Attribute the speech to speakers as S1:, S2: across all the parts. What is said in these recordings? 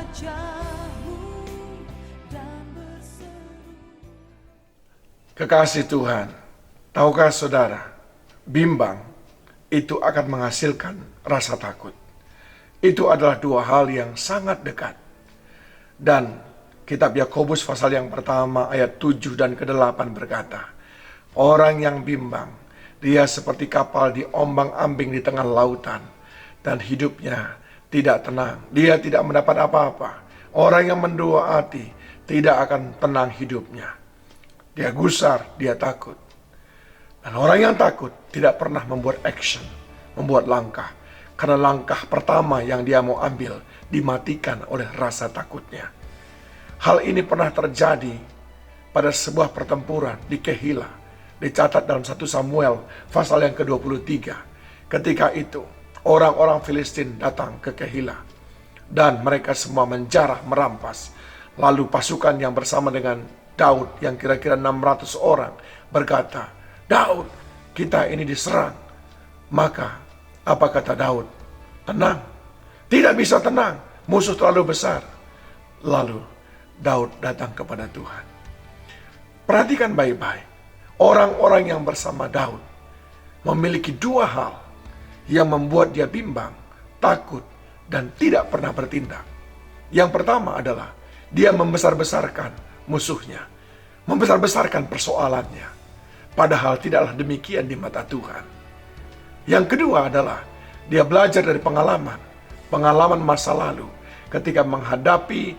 S1: wajah-Mu dan berseru.
S2: Kekasih Tuhan, tahukah saudara, bimbang itu akan menghasilkan rasa takut. Itu adalah dua hal yang sangat dekat. Dan kitab Yakobus pasal yang pertama ayat 7 dan ke-8 berkata, orang yang bimbang, dia seperti kapal diombang-ambing di tengah lautan, dan hidupnya tidak tenang. Dia tidak mendapat apa-apa. Orang yang mendua hati tidak akan tenang hidupnya. Dia gusar, dia takut. Dan orang yang takut tidak pernah membuat action, membuat langkah. Karena langkah pertama yang dia mau ambil dimatikan oleh rasa takutnya. Hal ini pernah terjadi pada sebuah pertempuran di Kehila. Dicatat dalam 1 Samuel pasal yang ke-23. Ketika itu orang-orang Filistin datang ke Kehila. Dan mereka semua menjarah, merampas. Lalu pasukan yang bersama dengan Daud yang kira-kira 600 orang berkata, Daud, kita ini diserang. Maka apa kata Daud? Tenang. Tidak bisa tenang. Musuh terlalu besar. Lalu Daud datang kepada Tuhan. Perhatikan baik-baik. Orang-orang yang bersama Daud memiliki dua hal yang membuat dia bimbang, takut, dan tidak pernah bertindak. Yang pertama adalah dia membesar-besarkan musuhnya, membesar-besarkan persoalannya. Padahal tidaklah demikian di mata Tuhan. Yang kedua adalah dia belajar dari pengalaman masa lalu ketika menghadapi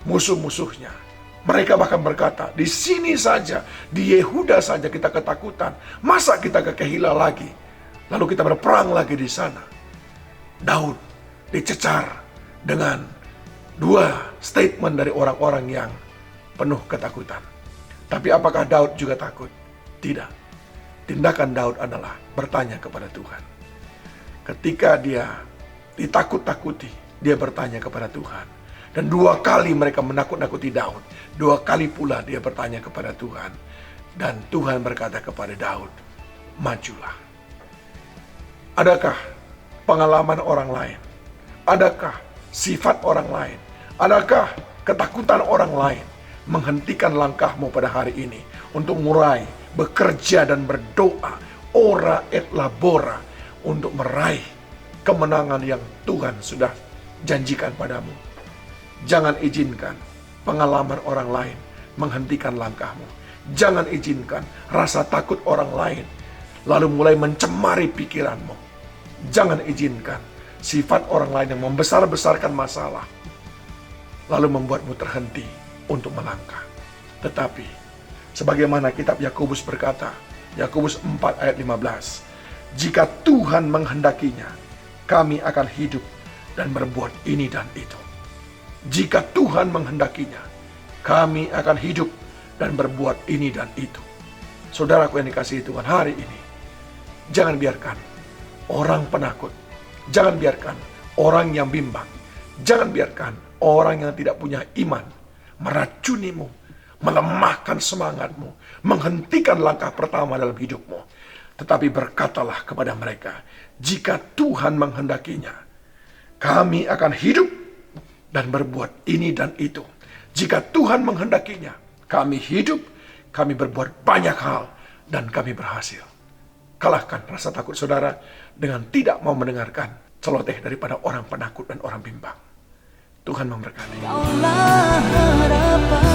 S2: musuh-musuhnya. Mereka bahkan berkata, di sini saja, di Yehuda saja kita ketakutan. Masa kita ke Kehila lagi? Lalu kita berperang lagi di sana. Daud dicecar dengan dua statement dari orang-orang yang penuh ketakutan. Tapi apakah Daud juga takut? Tidak. Tindakan Daud adalah bertanya kepada Tuhan. Ketika dia ditakut-takuti, dia bertanya kepada Tuhan. Dan dua kali mereka menakut-nakuti Daud. Dua kali pula dia bertanya kepada Tuhan. Dan Tuhan berkata kepada Daud, majulah. Adakah pengalaman orang lain? Adakah sifat orang lain? Adakah ketakutan orang lain menghentikan langkahmu pada hari ini untuk mulai bekerja dan berdoa, ora et labora, untuk meraih kemenangan yang Tuhan sudah janjikan padamu? Jangan izinkan pengalaman orang lain menghentikan langkahmu. Jangan izinkan rasa takut orang lain lalu mulai mencemari pikiranmu. Jangan izinkan sifat orang lain yang membesar-besarkan masalah lalu membuatmu terhenti untuk melangkah. Tetapi sebagaimana kitab Yakobus berkata, Yakobus 4 ayat 15, jika Tuhan menghendakinya, kami akan hidup dan berbuat ini dan itu. Jika Tuhan menghendakinya, kami akan hidup dan berbuat ini dan itu. Saudaraku yang dikasihi Tuhan, hari ini jangan biarkan orang penakut, jangan biarkan orang yang bimbang, jangan biarkan orang yang tidak punya iman meracunimu, melemahkan semangatmu, menghentikan langkah pertama dalam hidupmu. Tetapi berkatalah kepada mereka, jika Tuhan menghendakinya, kami akan hidup dan berbuat ini dan itu. Jika Tuhan menghendakinya, kami hidup, kami berbuat banyak hal, dan kami berhasil. Kalahkan rasa takut saudara dengan tidak mau mendengarkan celoteh daripada orang penakut dan orang bimbang. Tuhan memberkati.
S1: Kaulah harapan